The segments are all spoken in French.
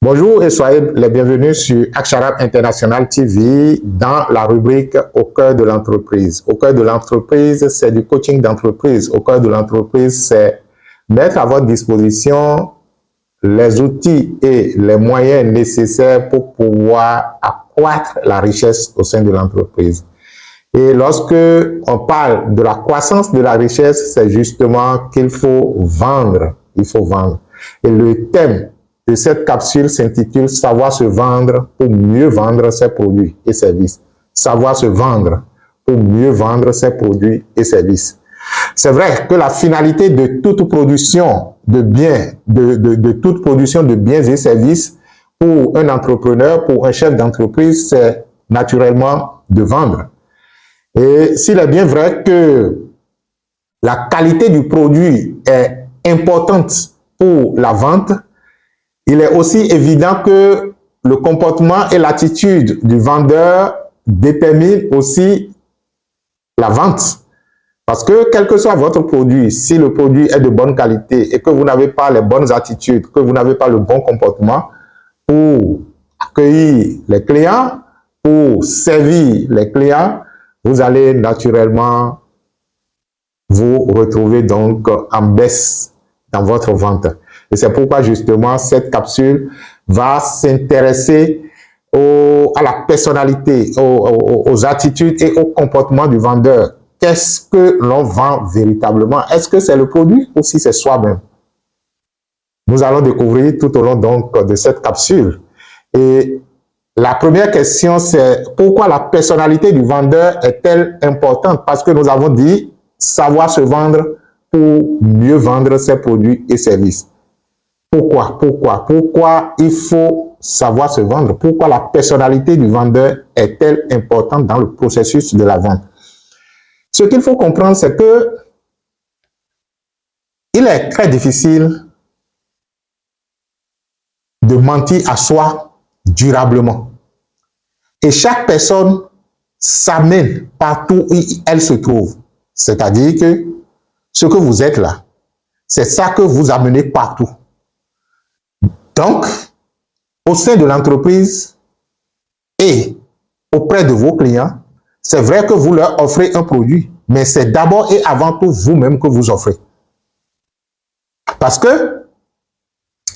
Bonjour et soyez les bienvenus sur Aksharat International TV dans la rubrique Au cœur de l'entreprise. Au cœur de l'entreprise, c'est du coaching d'entreprise. Au cœur de l'entreprise, c'est mettre à votre disposition les outils et les moyens nécessaires pour pouvoir accroître la richesse au sein de l'entreprise. Et lorsque on parle de la croissance de la richesse, c'est justement qu'il faut vendre. Il faut vendre. Et le thème de cette capsule s'intitule « Savoir se vendre pour mieux vendre ses produits et services ». Savoir se vendre pour mieux vendre ses produits et services. C'est vrai que la finalité de toute production de biens, de toute production de biens et services pour un entrepreneur, pour un chef d'entreprise, c'est naturellement de vendre. Et s'il est bien vrai que la qualité du produit est importante pour la vente, il est aussi évident que le comportement et l'attitude du vendeur déterminent aussi la vente. Parce que quel que soit votre produit, si le produit est de bonne qualité et que vous n'avez pas les bonnes attitudes, que vous n'avez pas le bon comportement pour accueillir les clients, pour servir les clients, vous allez naturellement vous retrouver donc en baisse dans votre vente. Et c'est pourquoi justement cette capsule va s'intéresser à la personnalité, aux attitudes et au comportement du vendeur. Qu'est-ce que l'on vend véritablement? Est-ce que c'est le produit ou si c'est soi-même? Nous allons découvrir tout au long donc de cette capsule. Et la première question, c'est pourquoi la personnalité du vendeur est-elle importante? Parce que nous avons dit savoir se vendre pour mieux vendre ses produits et services. Pourquoi il faut savoir se vendre? Pourquoi la personnalité du vendeur est-elle importante dans le processus de la vente? Ce qu'il faut comprendre, c'est que il est très difficile de mentir à soi durablement. Et chaque personne s'amène partout où elle se trouve. C'est-à-dire que ce que vous êtes là, c'est ça que vous amenez partout. Donc, au sein de l'entreprise et auprès de vos clients, c'est vrai que vous leur offrez un produit, mais c'est d'abord et avant tout vous-même que vous offrez. Parce que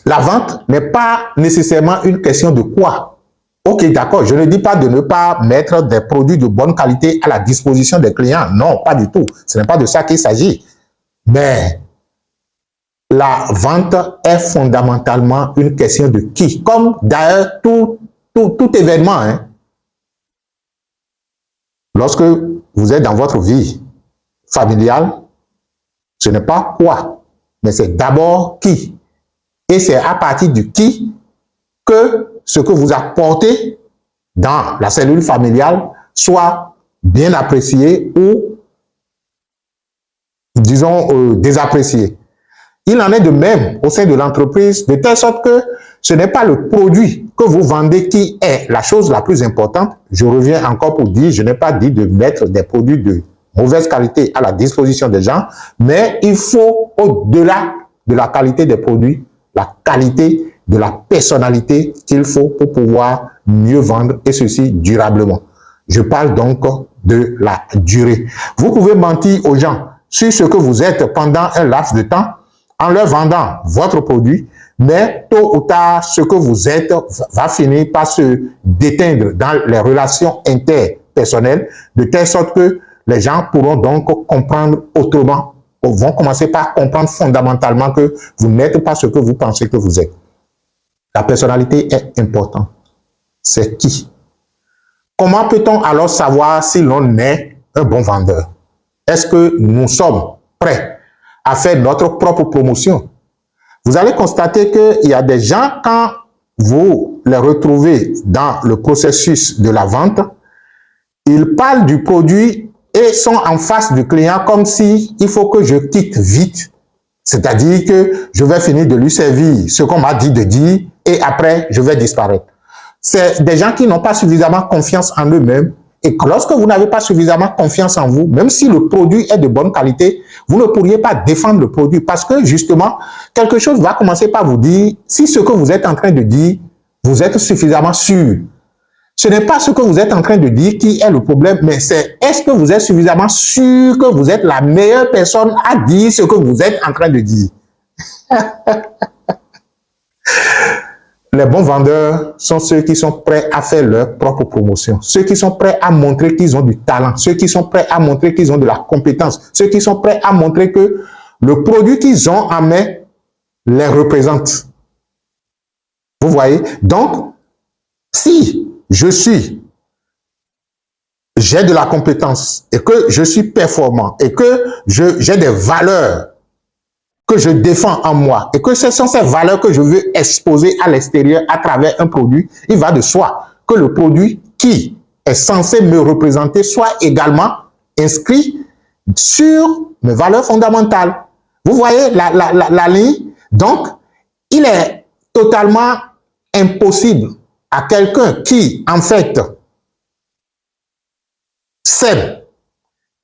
la vente n'est pas nécessairement une question de quoi. Ok, d'accord, je ne dis pas de ne pas mettre des produits de bonne qualité à la disposition des clients. Non, pas du tout. Ce n'est pas de ça qu'il s'agit. Mais la vente est fondamentalement une question de qui. Comme d'ailleurs tout événement. Hein. Lorsque vous êtes dans votre vie familiale, ce n'est pas quoi, mais c'est d'abord qui. Et c'est à partir du qui que ce que vous apportez dans la cellule familiale soit bien apprécié ou, disons, désapprécié. Il en est de même au sein de l'entreprise, de telle sorte que ce n'est pas le produit que vous vendez qui est la chose la plus importante. Je reviens encore pour dire, je n'ai pas dit de mettre des produits de mauvaise qualité à la disposition des gens, mais il faut, au-delà de la qualité des produits, la qualité de la personnalité qu'il faut pour pouvoir mieux vendre et ceci durablement. Je parle donc de la durée. Vous pouvez mentir aux gens sur ce que vous êtes pendant un laps de temps en leur vendant votre produit, mais tôt ou tard, ce que vous êtes va finir par se déteindre dans les relations interpersonnelles, de telle sorte que les gens pourront donc comprendre autrement, vont commencer par comprendre fondamentalement que vous n'êtes pas ce que vous pensez que vous êtes. La personnalité est importante. C'est qui? Comment peut-on alors savoir si l'on est un bon vendeur? Est-ce que nous sommes prêts à faire notre propre promotion? Vous allez constater qu'il y a des gens, quand vous les retrouvez dans le processus de la vente, ils parlent du produit et sont en face du client comme si il faut que je quitte vite. C'est-à-dire que je vais finir de lui servir ce qu'on m'a dit de dire et après je vais disparaître. C'est des gens qui n'ont pas suffisamment confiance en eux-mêmes. Et lorsque vous n'avez pas suffisamment confiance en vous, même si le produit est de bonne qualité, vous ne pourriez pas défendre le produit parce que justement, quelque chose va commencer par vous dire, si ce que vous êtes en train de dire vous êtes suffisamment sûr. Ce n'est pas ce que vous êtes en train de dire qui est le problème, mais c'est est-ce que vous êtes suffisamment sûr que vous êtes la meilleure personne à dire ce que vous êtes en train de dire. Les bons vendeurs sont ceux qui sont prêts à faire leur propre promotion, ceux qui sont prêts à montrer qu'ils ont du talent, ceux qui sont prêts à montrer qu'ils ont de la compétence, ceux qui sont prêts à montrer que le produit qu'ils ont en main les représente. Vous voyez? Donc, si j'ai de la compétence et que je suis performant et que j'ai des valeurs que je défends en moi et que ce sont ces valeurs que je veux exposer à l'extérieur à travers un produit, il va de soi que le produit qui est censé me représenter soit également inscrit sur mes valeurs fondamentales. Vous voyez la ligne? Donc, il est totalement impossible à quelqu'un qui, en fait, sème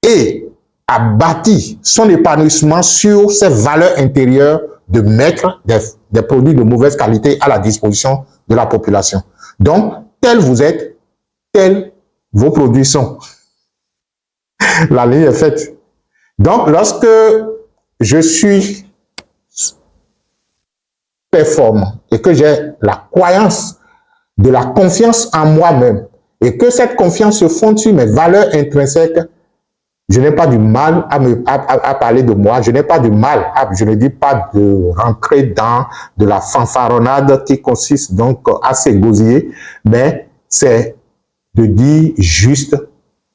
et a bâti son épanouissement sur ses valeurs intérieures de mettre des produits de mauvaise qualité à la disposition de la population. Donc, tel vous êtes, tels vos produits sont. La ligne est faite. Donc, lorsque je suis performant et que j'ai la croyance de la confiance en moi-même et que cette confiance se fonde sur mes valeurs intrinsèques, je n'ai pas du mal à parler de moi, je n'ai pas du mal, je ne dis pas de rentrer dans de la fanfaronnade qui consiste donc à s'égosiller, mais c'est de dire juste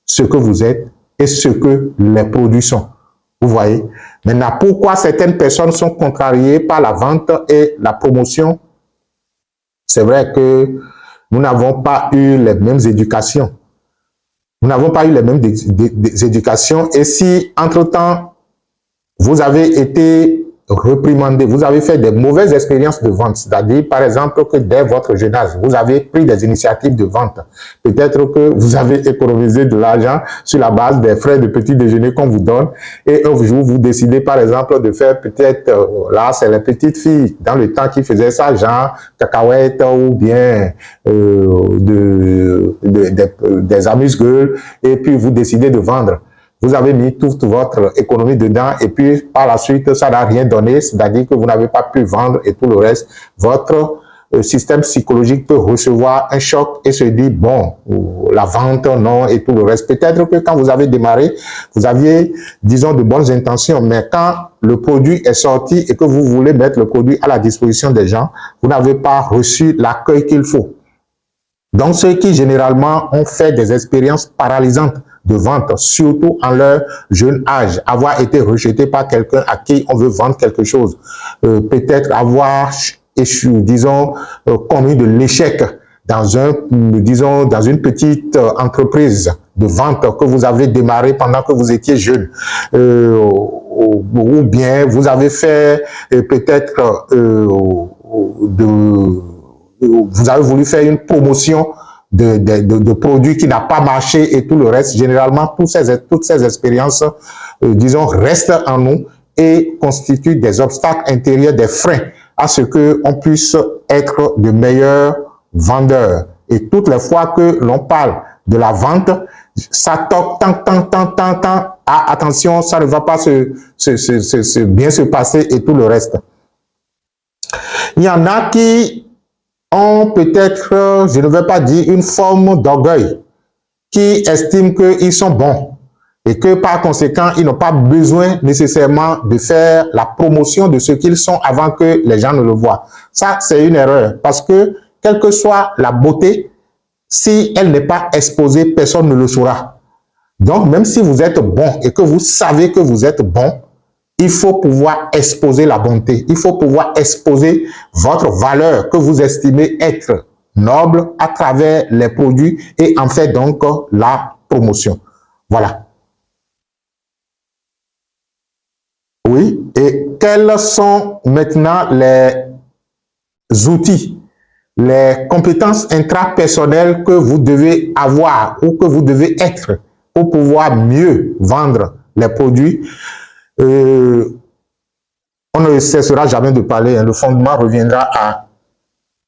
ce que vous êtes et ce que les produits sont. Vous voyez? Maintenant, pourquoi certaines personnes sont contrariées par la vente et la promotion? C'est vrai que nous n'avons pas eu les mêmes éducations. Nous n'avons pas eu les mêmes éducations. Et si, entre-temps, vous avez été reprimandé, vous avez fait des mauvaises expériences de vente, c'est-à-dire, par exemple, que dès votre jeune âge, vous avez pris des initiatives de vente. Peut-être que vous avez économisé de l'argent sur la base des frais de petit déjeuner qu'on vous donne. Et un jour, vous décidez, par exemple, de faire peut-être, là, c'est les petites filles, dans le temps qui faisaient ça, genre cacahuètes ou bien des amuse-gueules, et puis vous décidez de vendre. Vous avez mis toute votre économie dedans et puis par la suite, ça n'a rien donné, c'est-à-dire que vous n'avez pas pu vendre et tout le reste. Votre système psychologique peut recevoir un choc et se dire, bon, la vente, non, et tout le reste. Peut-être que quand vous avez démarré, vous aviez, disons, de bonnes intentions, mais quand le produit est sorti et que vous voulez mettre le produit à la disposition des gens, vous n'avez pas reçu l'accueil qu'il faut. Donc, ceux qui généralement ont fait des expériences paralysantes de vente, surtout en leur jeune âge, avoir été rejeté par quelqu'un à qui on veut vendre quelque chose, peut-être avoir échoué, disons, commis de l'échec dans dans une petite entreprise de vente que vous avez démarré pendant que vous étiez jeune, ou bien vous avez fait peut-être vous avez voulu faire une promotion de produits qui n'a pas marché et tout le reste. Généralement, toutes ces expériences, disons, restent en nous et constituent des obstacles intérieurs, des freins à ce qu'on puisse être de meilleurs vendeurs. Et toutes les fois que l'on parle de la vente, ça toque tant. Ah, attention, ça ne va pas bien se passer et tout le reste. Il y en a qui ont peut-être, je ne vais pas dire une forme d'orgueil, qui estiment qu'ils sont bons et que par conséquent, ils n'ont pas besoin nécessairement de faire la promotion de ce qu'ils sont avant que les gens ne le voient. Ça, c'est une erreur parce que, quelle que soit la beauté, si elle n'est pas exposée, personne ne le saura. Donc, même si vous êtes bon et que vous savez que vous êtes bon, il faut pouvoir exposer la bonté. Il faut pouvoir exposer votre valeur que vous estimez être noble à travers les produits et en faire donc la promotion. Voilà. Oui. Et quels sont maintenant les outils, les compétences intrapersonnelles que vous devez avoir ou que vous devez être pour pouvoir mieux vendre les produits? On ne cessera jamais de parler, hein. Le fondement reviendra à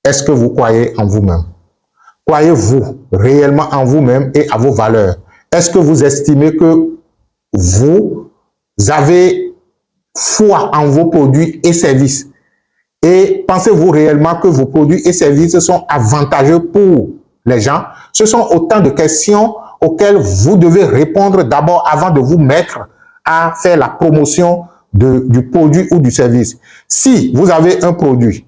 Est-ce que vous croyez en vous-même? Croyez-vous réellement en vous-même et à vos valeurs? Est-ce que vous estimez que vous avez foi en vos produits et services? Et pensez-vous réellement que vos produits et services sont avantageux pour les gens? Ce sont autant de questions auxquelles vous devez répondre d'abord avant de vous mettre à faire la promotion du produit ou du service. Si vous avez un produit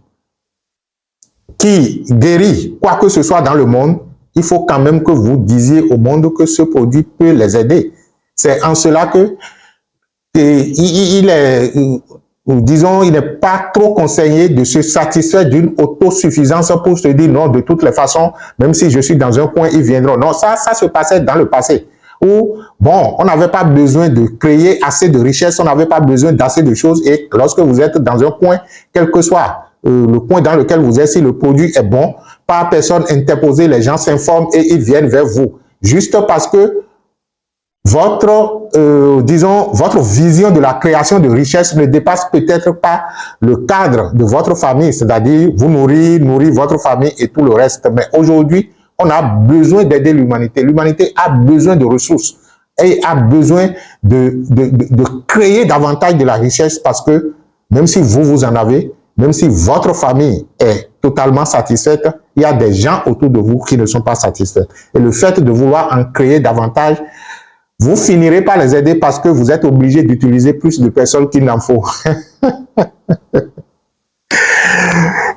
qui guérit quoi que ce soit dans le monde, il faut quand même que vous disiez au monde que ce produit peut les aider. C'est en cela que il n'est pas trop conseillé de se satisfaire d'une autosuffisance pour se dire non, de toutes les façons, même si je suis dans un coin, ils viendront. Non, ça se passait dans le passé. Où, bon, on n'avait pas besoin de créer assez de richesses, on n'avait pas besoin d'assez de choses. Et lorsque vous êtes dans un coin, quel que soit le coin dans lequel vous êtes, si le produit est bon, par personne interposée, les gens s'informent et ils viennent vers vous. Juste parce que votre vision de la création de richesse ne dépasse peut-être pas le cadre de votre famille, c'est-à-dire vous nourrir votre famille et tout le reste. Mais aujourd'hui, on a besoin d'aider l'humanité. L'humanité a besoin de ressources et a besoin de créer davantage de la richesse parce que même si vous en avez, même si votre famille est totalement satisfaite, il y a des gens autour de vous qui ne sont pas satisfaits. Et le fait de vouloir en créer davantage, vous finirez par les aider parce que vous êtes obligé d'utiliser plus de personnes qu'il n'en faut.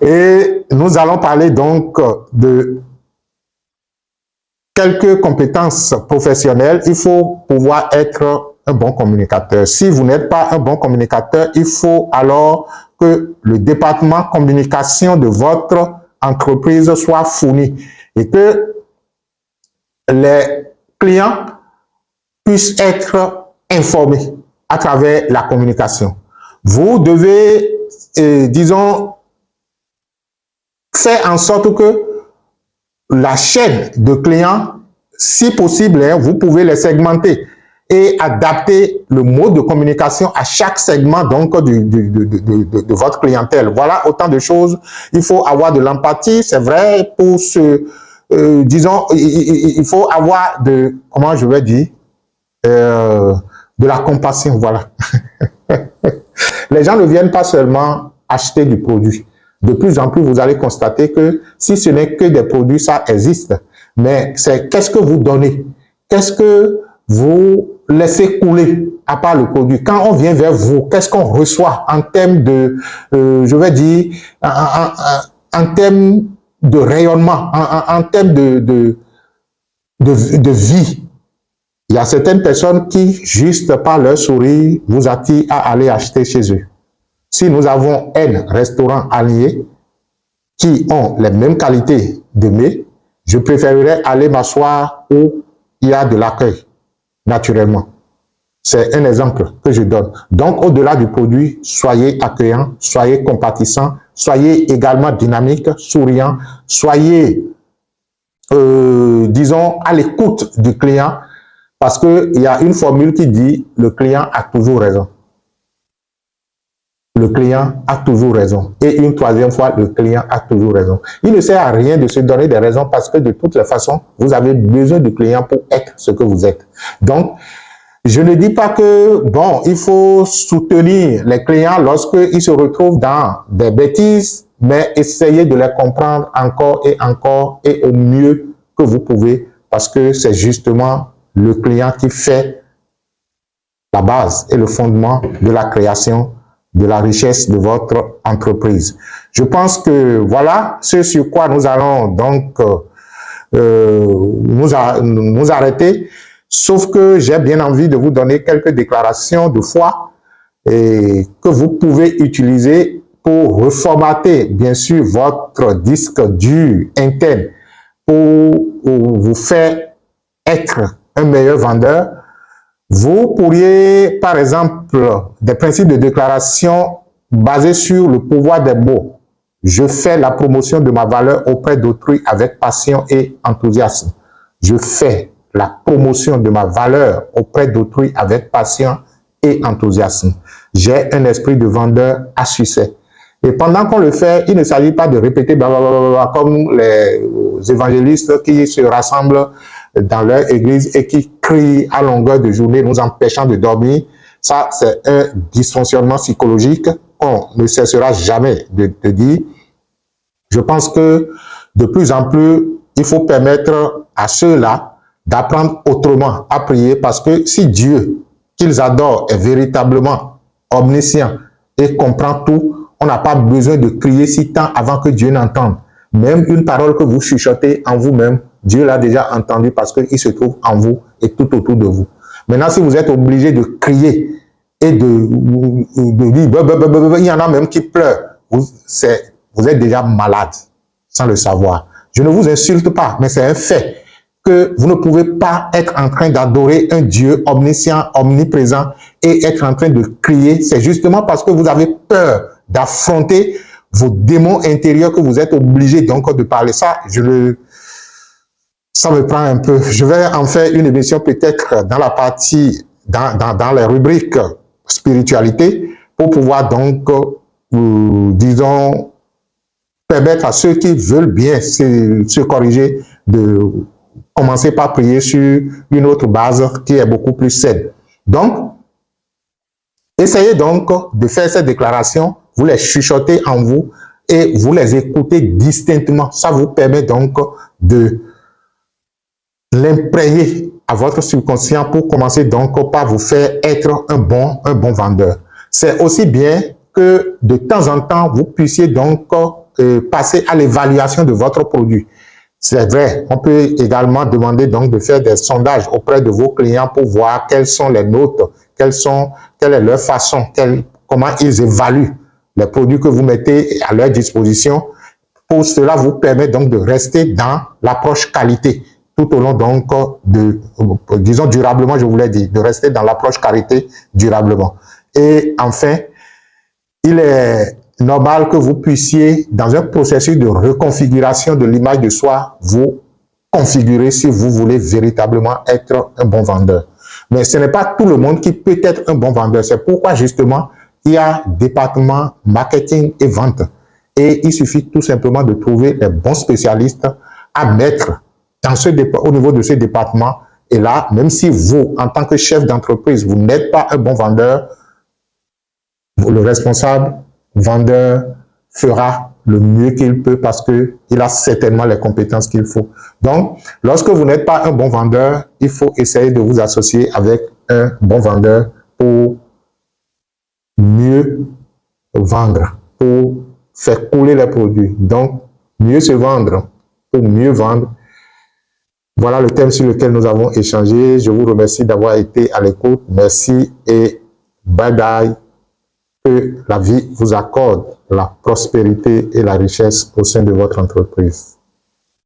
Et nous allons parler donc de quelques compétences professionnelles. Il faut pouvoir être un bon communicateur. Si vous n'êtes pas un bon communicateur, il faut alors que le département communication de votre entreprise soit fourni et que les clients puissent être informés à travers la communication. Vous devez, disons, faire en sorte que la chaîne de clients, si possible, vous pouvez les segmenter et adapter le mode de communication à chaque segment donc de votre clientèle. Voilà autant de choses. Il faut avoir de l'empathie, c'est vrai, pour disons, il faut avoir comment je vais dire, de la compassion, voilà. Les gens ne viennent pas seulement acheter du produit. De plus en plus, vous allez constater que si ce n'est que des produits, ça existe. Mais c'est qu'est-ce que vous donnez? Qu'est-ce que vous laissez couler à part le produit? Quand on vient vers vous, qu'est-ce qu'on reçoit en termes de, je vais dire, en termes de rayonnement, en termes de vie? Il y a certaines personnes qui, juste par leur sourire, vous attirent à aller acheter chez eux. Si nous avons un restaurant allié qui ont les mêmes qualités de mets, je préférerais aller m'asseoir où il y a de l'accueil, naturellement. C'est un exemple que je donne. Donc, au-delà du produit, soyez accueillants, soyez compatissants, soyez également dynamiques, souriants, soyez, disons, à l'écoute du client, parce qu'il y a une formule qui dit « le client a toujours raison ». Le client a toujours raison. Et une troisième fois, le client a toujours raison. Il ne sert à rien de se donner des raisons parce que de toutes les façons, vous avez besoin du client pour être ce que vous êtes. Donc, je ne dis pas que, bon, il faut soutenir les clients lorsqu'ils se retrouvent dans des bêtises, mais essayez de les comprendre encore et au mieux que vous pouvez parce que c'est justement le client qui fait la base et le fondement de la création de la richesse de votre entreprise. Je pense que voilà ce sur quoi nous allons donc nous arrêter, sauf que j'ai bien envie de vous donner quelques déclarations de foi et que vous pouvez utiliser pour reformater bien sûr votre disque dur interne pour vous faire être un meilleur vendeur. Vous pourriez, par exemple, des principes de déclaration basés sur le pouvoir des mots. Je fais la promotion de ma valeur auprès d'autrui avec passion et enthousiasme. Je fais la promotion de ma valeur auprès d'autrui avec passion et enthousiasme. J'ai un esprit de vendeur à succès. Et pendant qu'on le fait, il ne s'agit pas de répéter blablabla comme les évangélistes qui se rassemblent dans leur église et qui crient à longueur de journée, nous empêchant de dormir. Ça, c'est un dysfonctionnement psychologique qu'on ne cessera jamais de dire. Je pense que de plus en plus, il faut permettre à ceux-là d'apprendre autrement à prier, parce que si Dieu, qu'ils adorent, est véritablement omniscient et comprend tout, on n'a pas besoin de crier si tant avant que Dieu n'entende. Même une parole que vous chuchotez en vous-même, Dieu l'a déjà entendue parce qu'il se trouve en vous et tout autour de vous. Maintenant, si vous êtes obligé de crier et de dire, il y en a même qui pleurent, vous êtes déjà malade sans le savoir. Je ne vous insulte pas, mais c'est un fait que vous ne pouvez pas être en train d'adorer un Dieu omniscient, omniprésent et être en train de crier. C'est justement parce que vous avez peur d'affronter vos démons intérieurs que vous êtes obligé donc de parler. Ça me prend un peu. Je vais en faire une émission peut-être dans la partie, dans les rubriques spiritualité, pour pouvoir donc, disons, permettre à ceux qui veulent bien se corriger de commencer par prier sur une autre base qui est beaucoup plus saine. Donc, essayez donc de faire ces déclarations, vous les chuchotez en vous et vous les écoutez distinctement. Ça vous permet donc de l'imprégner à votre subconscient pour commencer donc par vous faire être un bon vendeur. C'est aussi bien que de temps en temps, vous puissiez donc passer à l'évaluation de votre produit. C'est vrai, on peut également demander donc de faire des sondages auprès de vos clients pour voir quelles sont les notes, quelle est leur façon, comment ils évaluent les produits que vous mettez à leur disposition. Pour cela, vous permet donc de rester dans l'approche qualité tout au long donc disons durablement, je voulais dire, de rester dans l'approche qualité durablement. Et enfin, il est normal que vous puissiez, dans un processus de reconfiguration de l'image de soi, vous configurer si vous voulez véritablement être un bon vendeur. Mais ce n'est pas tout le monde qui peut être un bon vendeur. C'est pourquoi justement, il y a département marketing et vente. Et il suffit tout simplement de trouver les bons spécialistes à mettre au niveau de ce département. Et là, même si vous, en tant que chef d'entreprise, vous n'êtes pas un bon vendeur, le responsable vendeur fera le mieux qu'il peut parce qu'il a certainement les compétences qu'il faut. Donc, lorsque vous n'êtes pas un bon vendeur, il faut essayer de vous associer avec un bon vendeur pour mieux vendre, pour faire couler les produits. Donc, mieux se vendre pour mieux vendre. Voilà le thème sur lequel nous avons échangé. Je vous remercie d'avoir été à l'écoute. Merci et bye bye. Que la vie vous accorde la prospérité et la richesse au sein de votre entreprise.